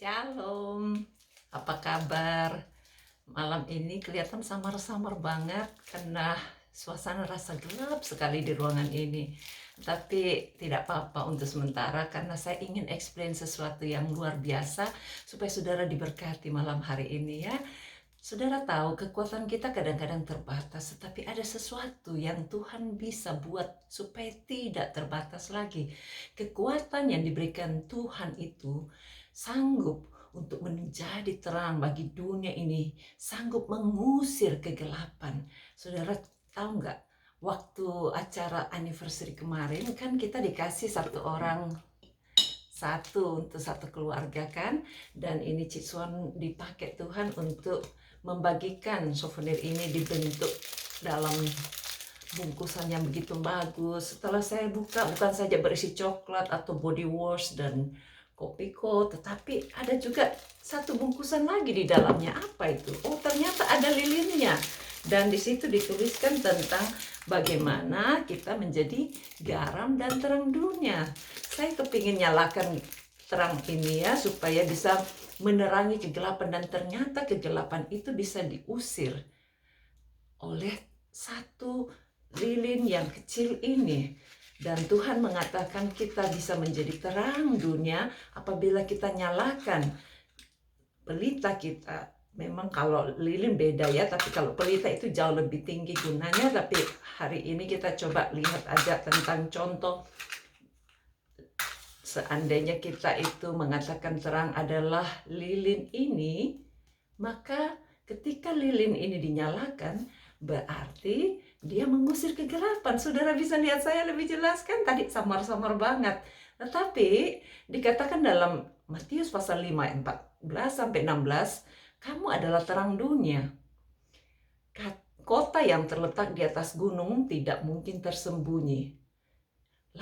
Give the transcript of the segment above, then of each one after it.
Shalom, apa kabar? Malam ini kelihatan samar-samar banget karena suasana rasa gelap sekali di ruangan ini. Tapi tidak apa-apa untuk sementara karena saya ingin explain sesuatu yang luar biasa supaya saudara diberkati malam hari ini ya. Saudara tahu kekuatan kita kadang-kadang terbatas, tetapi ada sesuatu yang Tuhan bisa buat supaya tidak terbatas lagi. Kekuatan yang diberikan Tuhan itu sanggup untuk menjadi terang bagi dunia ini, sanggup mengusir kegelapan. Saudara tahu nggak, waktu acara anniversary kemarin kan kita dikasih satu orang satu untuk satu keluarga kan, dan ini Cik Suan dipakai Tuhan untuk membagikan souvenir ini dibentuk dalam bungkusan yang begitu bagus. Setelah saya buka, bukan saja berisi coklat atau body wash dan Kopiko, tetapi ada juga satu bungkusan lagi di dalamnya. Apa itu? Oh, ternyata ada lilinnya. Dan di situ dituliskan tentang bagaimana kita menjadi garam dan terang dunia. Saya kepingin nyalakan terang ini ya, supaya bisa menerangi kegelapan, dan ternyata kegelapan itu bisa diusir oleh satu lilin yang kecil ini. Dan Tuhan mengatakan kita bisa menjadi terang dunia apabila kita nyalakan pelita kita. Memang kalau lilin beda ya, tapi kalau pelita itu jauh lebih tinggi gunanya. Tapi hari ini kita coba lihat aja tentang contoh. Seandainya kita itu mengatakan terang adalah lilin ini, maka ketika lilin ini dinyalakan, berarti dia mengusir kegelapan. Saudara bisa lihat saya lebih jelas kan? Tadi samar-samar banget. Tetapi dikatakan dalam Matius pasal 5 ayat 14-16, kamu adalah terang dunia. Kota yang terletak di atas gunung tidak mungkin tersembunyi.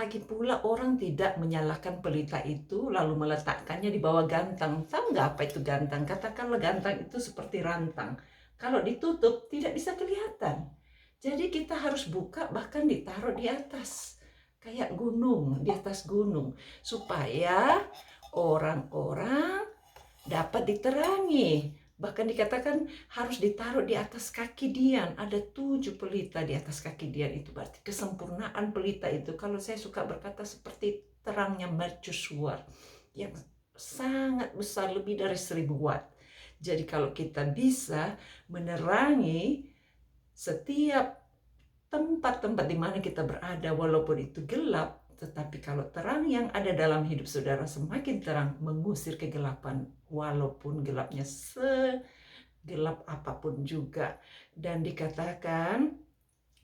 Lagi pula orang tidak menyalakan pelita itu lalu meletakkannya di bawah gantang. Tahu nggak apa itu gantang? Katakanlah gantang itu seperti rantang. Kalau ditutup tidak bisa kelihatan. Jadi kita harus buka, bahkan ditaruh di atas. Kayak gunung, di atas gunung. Supaya orang-orang dapat diterangi. Bahkan dikatakan harus ditaruh di atas kaki Dian. Ada 7 pelita di atas kaki Dian. Itu berarti kesempurnaan pelita itu. Kalau saya suka berkata seperti terangnya mercusuar yang sangat besar, lebih dari 1000 watt. Jadi kalau kita bisa menerangi setiap tempat-tempat di mana kita berada, walaupun itu gelap, tetapi kalau terang yang ada dalam hidup saudara semakin terang, mengusir kegelapan, walaupun gelapnya segelap apapun juga. Dan dikatakan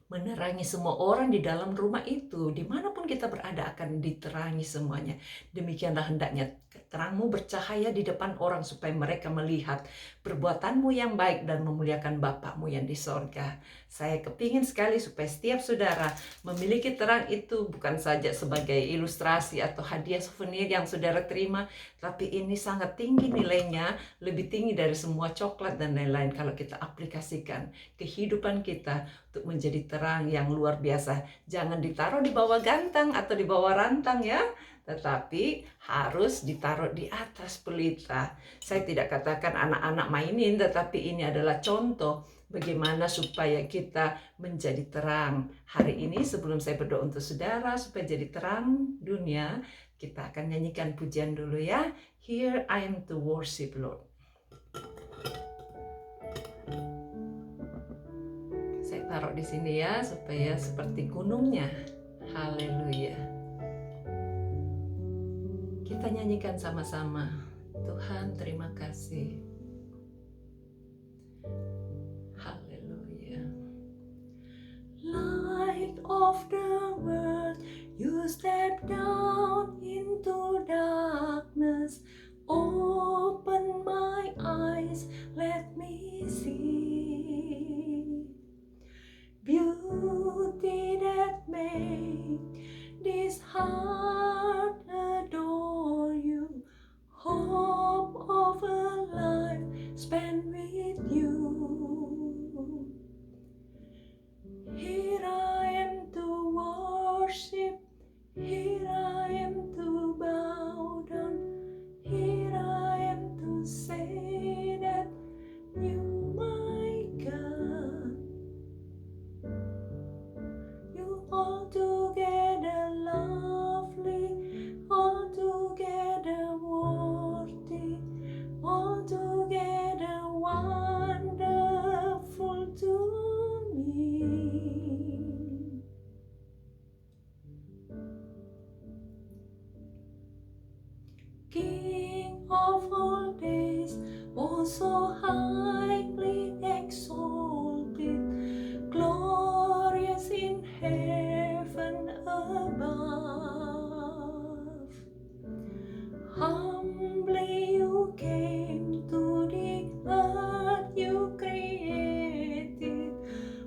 menerangi semua orang di dalam rumah itu. Dimanapun kita berada akan diterangi semuanya. Demikianlah hendaknya terangmu bercahaya di depan orang supaya mereka melihat perbuatanmu yang baik dan memuliakan Bapakmu yang di sorga. Saya kepingin sekali supaya setiap saudara memiliki terang itu, bukan saja sebagai ilustrasi atau hadiah souvenir yang saudara terima, tapi ini sangat tinggi nilainya, lebih tinggi dari semua coklat dan lain-lain kalau kita aplikasikan kehidupan kita untuk menjadi terang yang luar biasa. Jangan ditaruh di bawah gantang atau di bawah rantang ya, tetapi harus ditaruh di atas pelita. Saya tidak katakan anak-anak mainin, tetapi ini adalah contoh bagaimana supaya kita menjadi terang. Hari ini sebelum saya berdoa untuk saudara supaya jadi terang dunia, kita akan nyanyikan pujian dulu ya. Here I am to worship Lord. Saya taruh di sini ya supaya seperti gunungnya. Haleluya. Kita nyanyikan sama-sama. Tuhan, terima kasih. Haleluya. Light of the world, you step down into darkness. Open my eyes, let me see beauty that made this heart adore you. Hope of a life spent with you. Here I am to worship. Here I am to bow down. Here I am so highly exalted, glorious in heaven above. Humbly you came to the earth you created,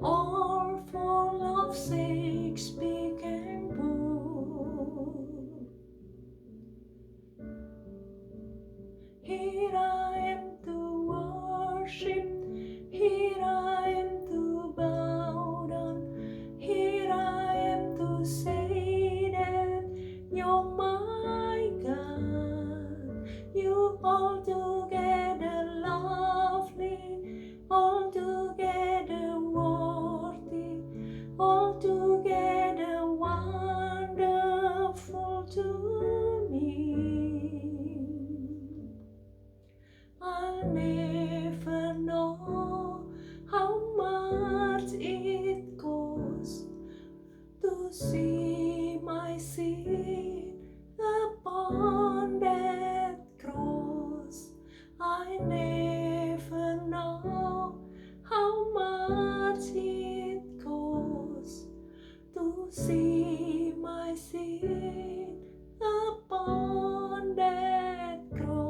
all for love's sake big and poor. Here I am to worship, here I am to bow down, here I am to say that you're my God. You altogether lovely, altogether worthy, altogether wonderful to me. I'll never know how much it costs to see my sin upon that cross. I never know how much it costs to see my sin upon that cross.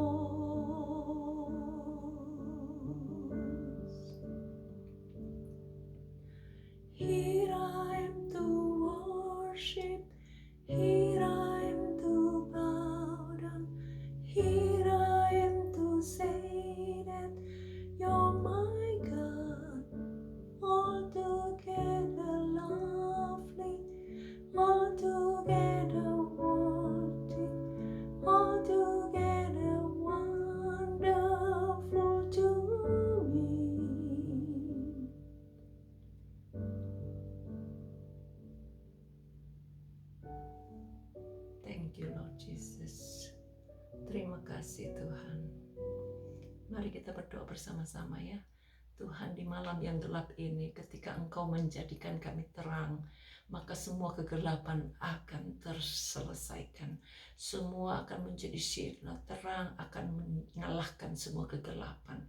Here I am to worship, here I am to bow down, here I am to say that you're my God, altogether lovely, altogether worthy, altogether wonderful to me. Thank you Lord Jesus. Terima kasih Tuhan. Mari kita berdoa bersama-sama ya. Tuhan, di malam yang gelap ini, ketika Engkau menjadikan kami terang, maka semua kegelapan akan terselesaikan. Semua akan menjadi sinar, terang akan mengalahkan semua kegelapan.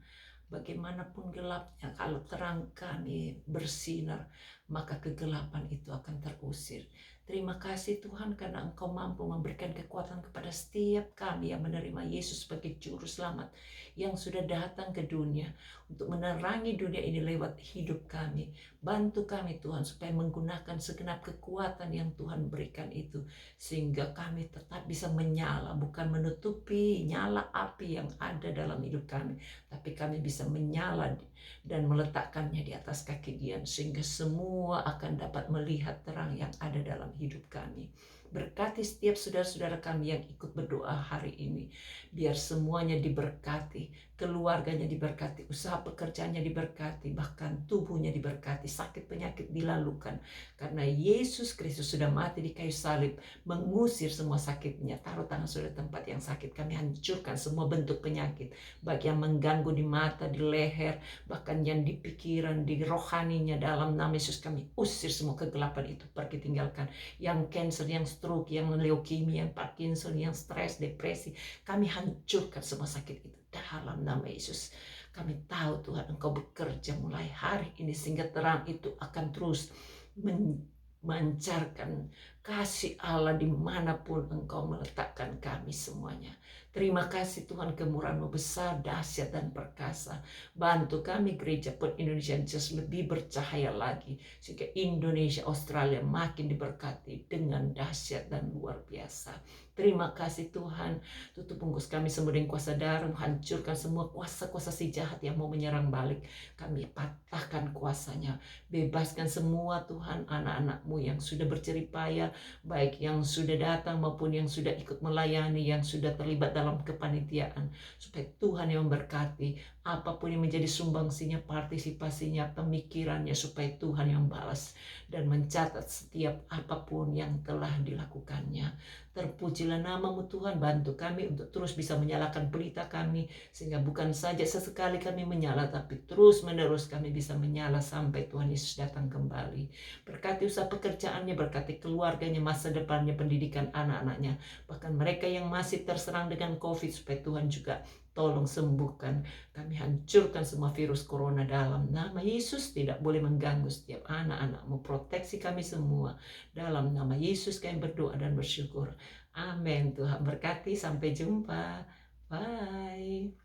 Bagaimanapun gelapnya, kalau terang kami bersinar, maka kegelapan itu akan terusir. Terima kasih Tuhan karena Engkau mampu memberikan kekuatan kepada setiap kami yang menerima Yesus sebagai Juru Selamat yang sudah datang ke dunia untuk menerangi dunia ini lewat hidup kami. Bantu kami Tuhan supaya menggunakan segenap kekuatan yang Tuhan berikan itu, sehingga kami tetap bisa menyala, bukan menutupi nyala api yang ada dalam hidup kami, tapi kami bisa menyala dan meletakkannya di atas kaki Dia, sehingga semua akan dapat melihat terang yang ada dalam hidup kami. Berkati setiap saudara-saudara kami yang ikut berdoa hari ini. Biar semuanya diberkati, keluarganya diberkati, usaha pekerjaannya diberkati, bahkan tubuhnya diberkati, sakit penyakit dilalukan. Karena Yesus Kristus sudah mati di kayu salib, mengusir semua sakitnya. Taruh tangan saudara tempat yang sakit, kami hancurkan semua bentuk penyakit, baik yang mengganggu di mata, di leher, bahkan yang di pikiran, di rohaninya. Dalam nama Yesus kami usir semua kegelapan itu, pergi tinggalkan. Yang cancer, yang stroke, yang leukemia, yang Parkinson, yang stres, depresi, kami hancurkan semua sakit itu dalam nama Yesus. Kami tahu Tuhan Engkau bekerja mulai hari ini, sehingga terang itu akan terus memancarkan kasih Allah dimanapun Engkau meletakkan kami semuanya. Terima kasih Tuhan, kemurahan-Mu besar, dahsyat dan perkasa. Bantu kami gereja Put Indonesian Church lebih bercahaya lagi, sehingga Indonesia, Australia makin diberkati dengan dahsyat dan luar biasa. Terima kasih Tuhan. Tutup bungkus kami semua dengan kuasa darah, hancurkan semua kuasa-kuasa si jahat yang mau menyerang balik. Kami patahkan kuasanya. Bebaskan semua Tuhan anak-anak-Mu yang sudah berjeripaya, baik yang sudah datang maupun yang sudah ikut melayani, yang sudah terlibat dalam kepanitiaan, supaya Tuhan yang memberkati apapun yang menjadi sumbangsinya, partisipasinya, pemikirannya, supaya Tuhan yang balas dan mencatat setiap apapun yang telah dilakukannya. Terpujilah nama-Mu Tuhan. Bantu kami untuk terus bisa menyalakan pelita kami, sehingga bukan saja sesekali kami menyala, tapi terus menerus kami bisa menyala sampai Tuhan Yesus datang kembali. Berkati usaha pekerjaannya, berkati keluarganya, masa depannya, pendidikan anak-anaknya, bahkan mereka yang masih terserang dengan COVID, supaya Tuhan juga tolong sembuhkan. Kami hancurkan semua virus corona dalam nama Yesus. Tidak boleh mengganggu setiap anak-anak-Mu. Proteksi kami semua. Dalam nama Yesus kami berdoa dan bersyukur. Amin. Tuhan berkati. Sampai jumpa. Bye.